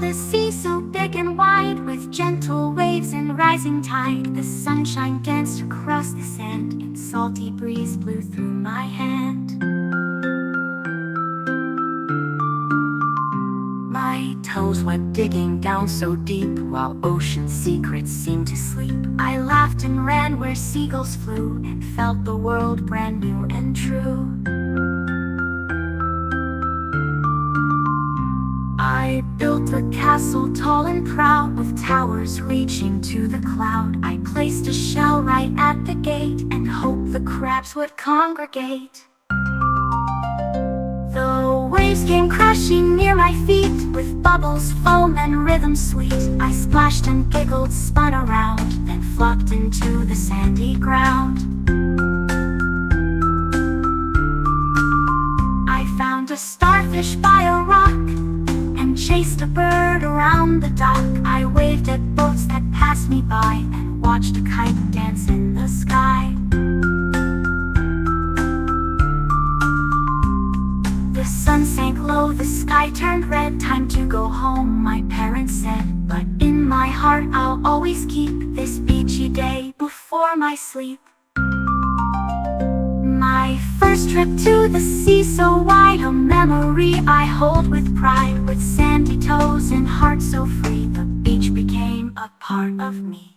the sea so big and wide, with gentle waves and rising tide. The sunshine danced across the sand, and salty breeze blew through my hand. My toes went digging down so deep, while ocean secrets seemed to sleep. I laughed and ran where seagulls flew, and felt the world brand new and true. I built a castle tall and proud, with towers reaching to the cloud. I placed a shell right at the gate, and hoped the crabs would congregate. The waves came crashing near my feet, with bubbles, foam, and rhythm sweet. I splashed and giggled, spun around, then flopped into the sandy ground. I found a starfish by a rock, and chased a bird around the dock. I waved at boats that passed me by, and watched a kite dance in the sky. The sun sank low, the sky turned red. Time to go home, my parents said. But in my heart I'll always keep this beachy day before my sleep. My first trip to the sea so wide, a memory I hold with pride. With sandy toes and heart so free, the beach became a part of me.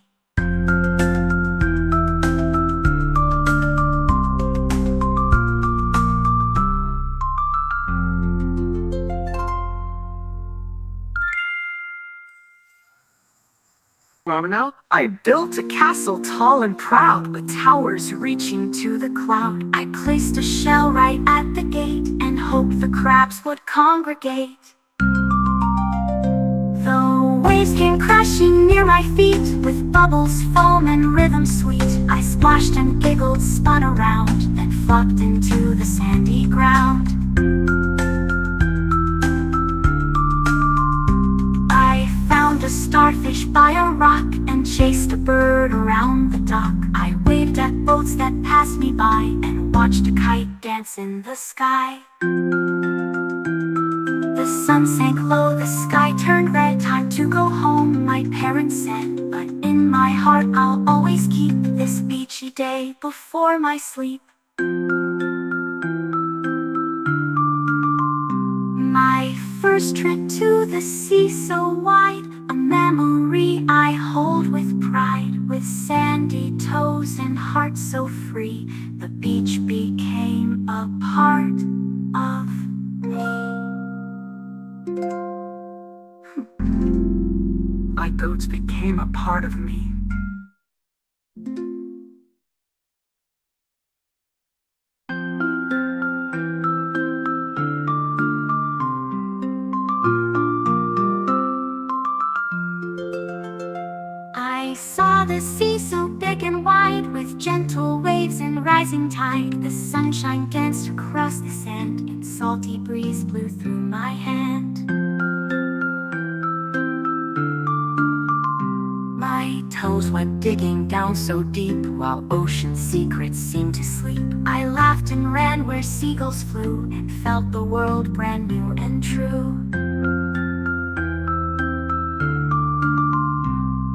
Now, I built a castle tall and proud, with towers reaching to the cloud. I placed a shell right at the gate, and hoped the crabs would congregate. The waves came crashing near my feet, with bubbles, foam, and rhythm sweet. I splashed and giggled, spun around, then flopped into the sandy ground. A starfish by a rock, and chased a bird around the dock. I waved at boats that passed me by, and watched a kite dance in the sky. The sun sank low, the sky turned red. Time to go home, my parents said. But in my heart I'll always keep this beachy day before my sleep. My first trip to the sea so wide, a memory I hold with pride. With sandy toes and heart so free, the beach became a part of me. My goats became a part of me. I saw the sea so big and wide, with gentle waves and rising tide. The sunshine danced across the sand, and salty breeze blew through my hand. My toes went digging down so deep, while ocean secrets seemed to sleep. I laughed and ran where seagulls flew, and felt the world brand new and true.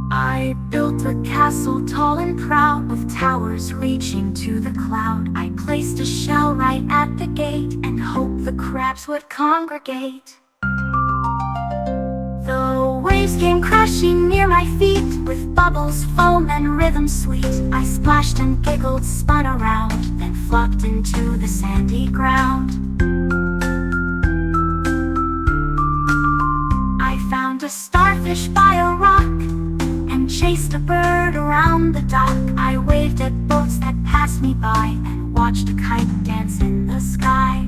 I built a castle tall and proud, with towers reaching to the cloud. I placed a shell right at the gate, and hoped the crabs would congregate. The waves came crashing near my feet, with bubbles, foam, and rhythm sweet. I splashed and giggled, spun around, then flopped into the sandy ground. I found a starfish by a rock, and chased a bird around the dock. I waved at boats that passed me by, and watched a kite dance in the sky.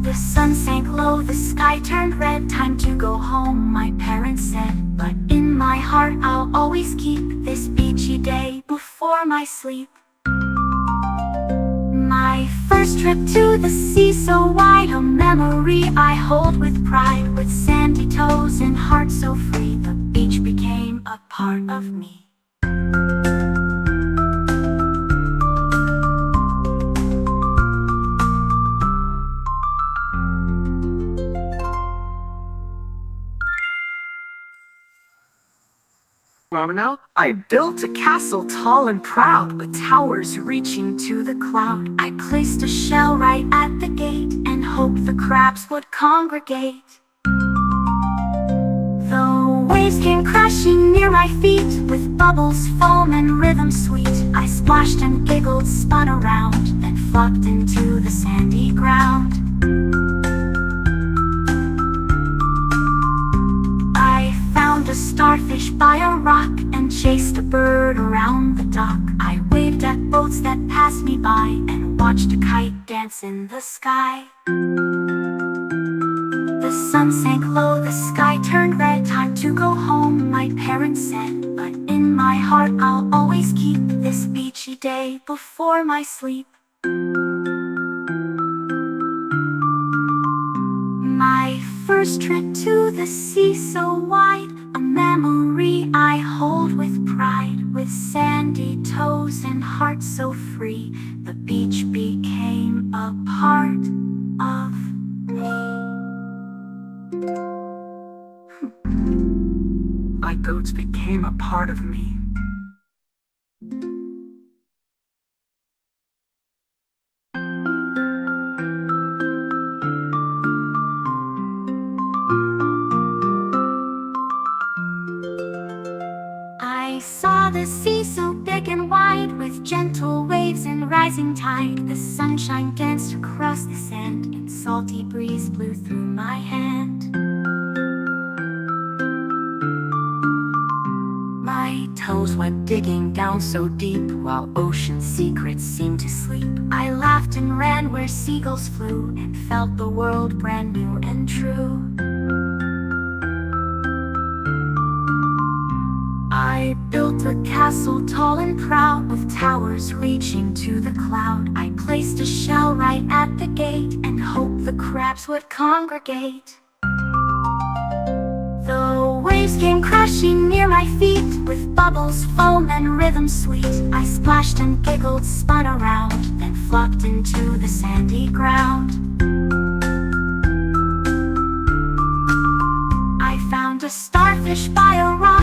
The sun sank low, the sky turned red. Time to go home, my parents said. But in my heart I'll always keep this beachy day before my sleep. My first trip to the sea so wide, a memory I hold with pride. With sandy toes and heart so free, the beach became a part of me. Now, I built a castle tall and proud, with towers reaching to the cloud. I placed a shell right at the gate, and hoped the crabs would congregate. The waves came crashing near my feet, with bubbles, foam, and rhythm sweet. I splashed and giggled, spun around, then flopped into the sandy ground. A starfish by a rock, and chased a bird around the dock. I waved at boats that passed me by, and watched a kite dance in the sky. The sun sank low, the sky turned red. Time to go home, my parents said. But in my heart I'll always keep this beachy day before my sleep. My first trip to the sea so wide, a memory I hold with pride. With sandy toes and heart so free, the beach became a part of me. My goats became a part of me. I saw the sea so big and wide, with gentle waves and rising tide. The sunshine danced across the sand, and salty breeze blew through my hand. My toes went digging down so deep, while ocean secrets seemed to sleep. I laughed and ran where seagulls flew, and felt the world brand new and true. I built a castle tall and proud, with towers reaching to the cloud. I placed a shell right at the gate, and hoped the crabs would congregate. The waves came crashing near my feet, with bubbles, foam, and rhythm sweet. I splashed and giggled, spun around, then flopped into the sandy ground. I found a starfish by a rock,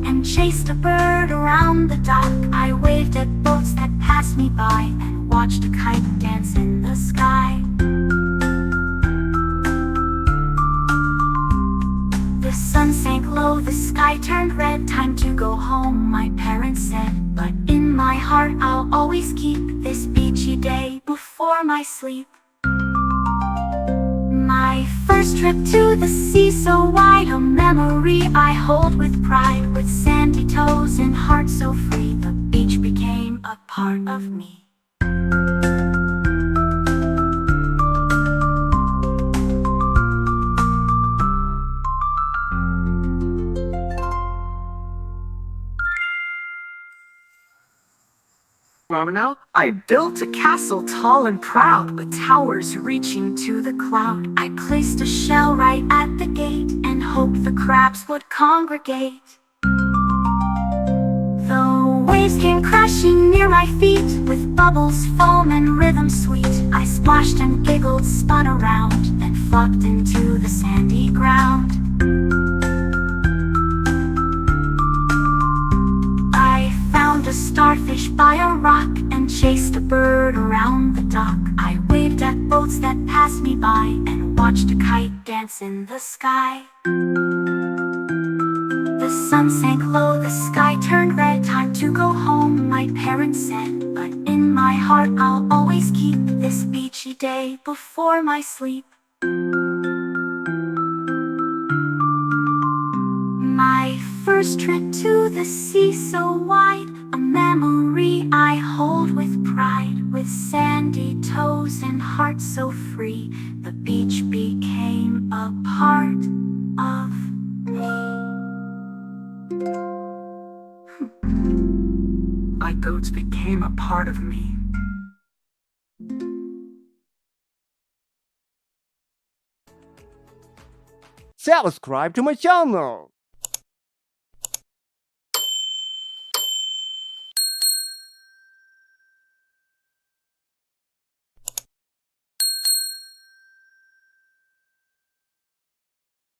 and chased a bird around the dock. I waved at boats that passed me by, and watched a kite dance in the sky. The sun sank low, the sky turned red. Time to go home, my parents said. But in my heart I'll always keep this beachy day before my sleep. My first trip to the sea so wide, a memory I hold with pride. With sandy toes and heart so free, the beach became a part of me. Now, I built a castle tall and proud, with towers reaching to the cloud. I placed a shell right at the gate, and hoped the crabs would congregate. The waves came crashing near my feet, with bubbles, foam, and rhythm sweet. I splashed and giggled, spun around, then flopped into the sandy ground. A starfish by a rock, and chased a bird around the dock. I waved at boats that passed me by, and watched a kite dance in the sky. The sun sank low, the sky turned red. Time to go home, my parents said. But in my heart I'll always keep this beachy day before my sleep. My first trip to the sea so wide, a memory I hold with pride. With sandy toes and heart so free, the beach became a part of me. My goats became a part of me. Subscribe to my channel.